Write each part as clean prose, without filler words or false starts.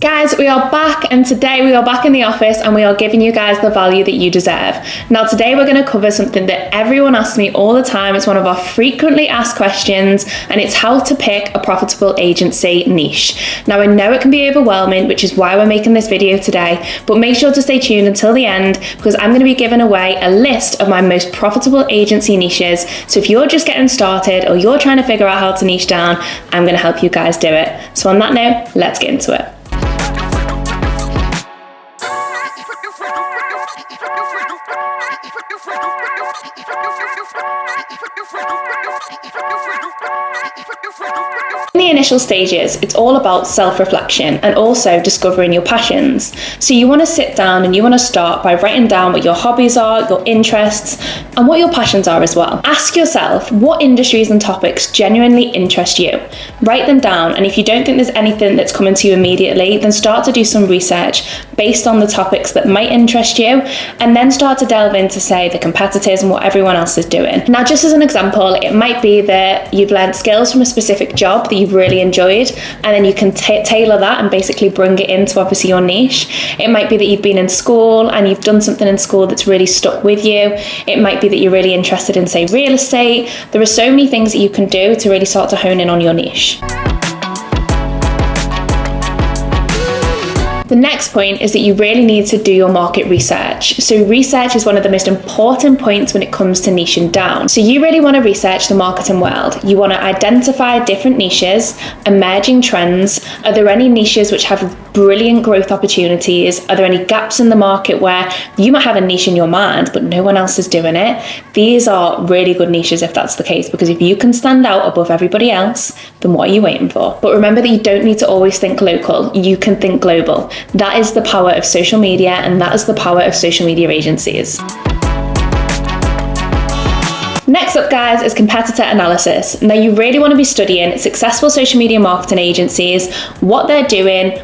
Guys, we are back, and today we are back in the office and we are giving you guys the value that you deserve. Now today we're going to cover something that everyone asks me all the time. It's one of our frequently asked questions, and it's how to pick a profitable agency niche. Now I know it can be overwhelming, which is why we're making this video today, but make sure to stay tuned until the end because I'm going to be giving away a list of my most profitable agency niches. So if you're just getting started or you're trying to figure out how to niche down, I'm going to help you guys do it. So on that note, let's get into it. In the initial stages, it's all about self-reflection and also discovering your passions. So you want to sit down and you want to start by writing down what your hobbies are, your interests, and what your passions are as well. Ask yourself what industries and topics genuinely interest you. Write them down, and if you don't think there's anything that's coming to you immediately, then start to do some research based on the topics that might interest you, and then start to delve into, say, the competitors and what everyone else is doing. Now, just as an example, it might be that you've learned skills from a specific job that you've really enjoyed, and then you can tailor that and basically bring it into obviously your niche. It might be that you've been in school and you've done something in school that's really stuck with you. It might be that you're really interested in, say, real estate. There are so many things that you can do to really start to hone in on your niche. The next point is that you really need to do your market research. So research is one of the most important points when it comes to niching down. So you really want to research the marketing world. You want to identify different niches, emerging trends. Are there any niches which have brilliant growth opportunities? Are there any gaps in the market where you might have a niche in your mind, but no one else is doing it? These are really good niches if that's the case, because if you can stand out above everybody else, then what are you waiting for? But remember that you don't need to always think local. You can think global. That is the power of social media, and that is the power of social media agencies. Next up, guys, is competitor analysis. Now, you really want to be studying successful social media marketing agencies, what they're doing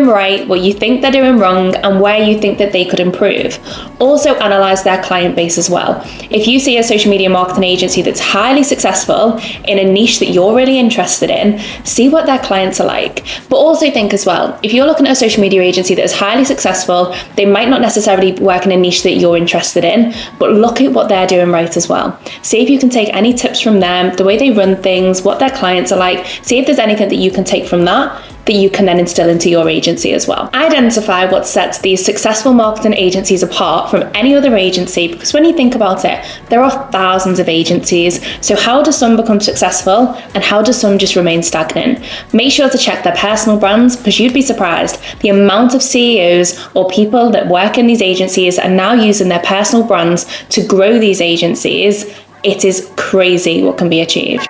right, what you think they're doing wrong, and where you think that they could improve. Also, analyze their client base as well. If you see a social media marketing agency that's highly successful in a niche that you're really interested in, see what their clients are like. But also think as well, if you're looking at a social media agency that is highly successful, they might not necessarily work in a niche that you're interested in, but look at what they're doing right as well. See if you can take any tips from them, the way they run things, what their clients are like. See if there's anything that you can take from that you can then instill into your agency as well. Identify what sets these successful marketing agencies apart from any other agency, because when you think about it, there are thousands of agencies. So how do some become successful and how do some just remain stagnant? Make sure to check their personal brands, because you'd be surprised the amount of CEOs or people that work in these agencies are now using their personal brands to grow these agencies. It is crazy what can be achieved.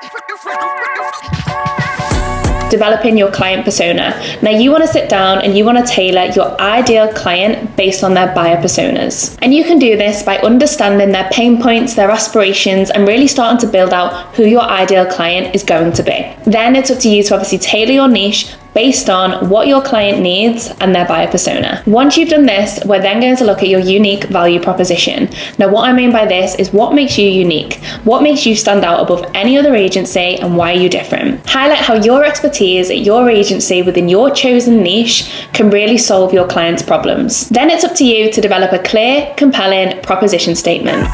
Developing your client persona. Now you want to sit down and you want to tailor your ideal client based on their buyer personas. And you can do this by understanding their pain points, their aspirations, and really starting to build out who your ideal client is going to be. Then it's up to you to obviously tailor your niche based on what your client needs and their buyer persona. Once you've done this, we're then going to look at your unique value proposition. Now, what I mean by this is what makes you unique, what makes you stand out above any other agency, and why are you different? Highlight how your expertise at your agency within your chosen niche can really solve your clients' problems. Then it's up to you to develop a clear, compelling proposition statement.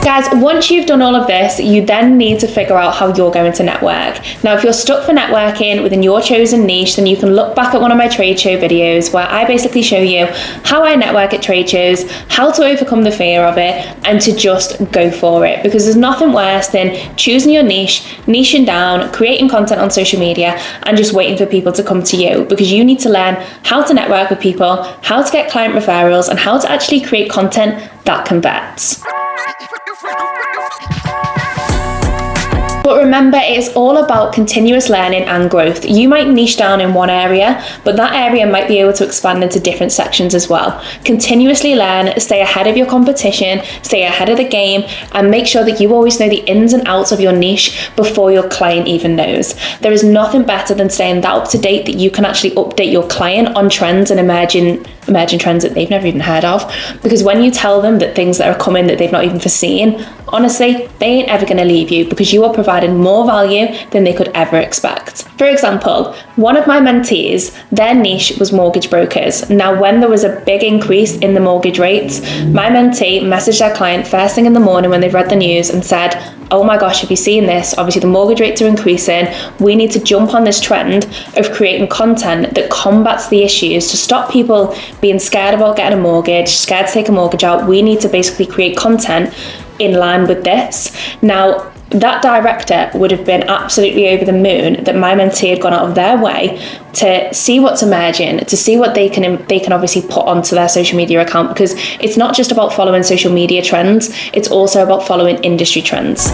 Guys, once you've done all of this, you then need to figure out how you're going to network. Now, if you're stuck for networking within your chosen niche, then you can look back at one of my trade show videos where I basically show you how I network at trade shows, how to overcome the fear of it, and to just go for it. Because there's nothing worse than choosing your niche, niching down, creating content on social media, and just waiting for people to come to you. Because you need to learn how to network with people, how to get client referrals, and how to actually create content that converts. But remember, it's all about continuous learning and growth. You might niche down in one area, but that area might be able to expand into different sections as well. Continuously learn, stay ahead of your competition, stay ahead of the game, and make sure that you always know the ins and outs of your niche before your client even knows. There is nothing better than staying that up to date that you can actually update your client on trends and emerging trends that they've never even heard of. Because when you tell them that things that are coming that they've not even foreseen, honestly, they ain't ever going to leave you because you are providing more value than they could ever expect. For example, one of my mentees, their niche was mortgage brokers. Now, when there was a big increase in the mortgage rates, my mentee messaged their client first thing in the morning when they read the news and said, oh my gosh, have you seen this? Obviously the mortgage rates are increasing. We need to jump on this trend of creating content that combats the issues to stop people being scared about getting a mortgage, scared to take a mortgage out. We need to basically create content in line with this. Now, that director would have been absolutely over the moon that my mentee had gone out of their way to see what's emerging, to see what they can obviously put onto their social media account, because it's not just about following social media trends, it's also about following industry trends.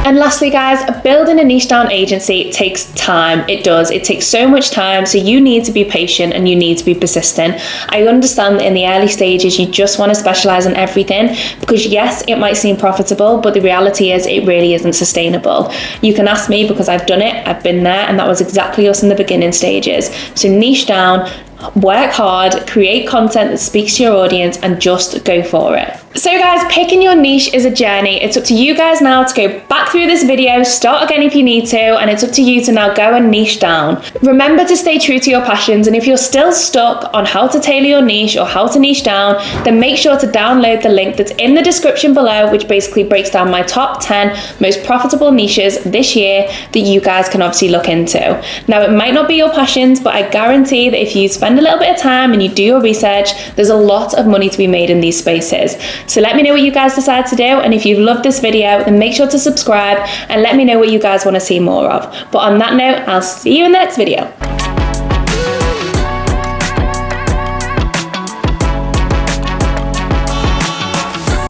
And lastly, guys, building a niche down agency takes time. It does. It takes so much time. So you need to be patient and you need to be persistent. I understand that in the early stages, you just want to specialize in everything because yes, it might seem profitable, but the reality is it really isn't sustainable. You can ask me because I've done it. I've been there, and that was exactly us in the beginning stages. So niche down, work hard, create content that speaks to your audience, and just go for it. So guys, picking your niche is a journey. It's up to you guys now to go back through this video, start again if you need to, and it's up to you to now go and niche down. Remember to stay true to your passions, and if you're still stuck on how to tailor your niche or how to niche down, then make sure to download the link that's in the description below, which basically breaks down my top 10 most profitable niches this year that you guys can obviously look into. Now, it might not be your passions, but I guarantee that if you spend a little bit of time and you do your research, there's a lot of money to be made in these spaces. So let me know what you guys decide to do, and if you've loved this video, then make sure to subscribe and let me know what you guys want to see more of. But on that note, I'll see you in the next video.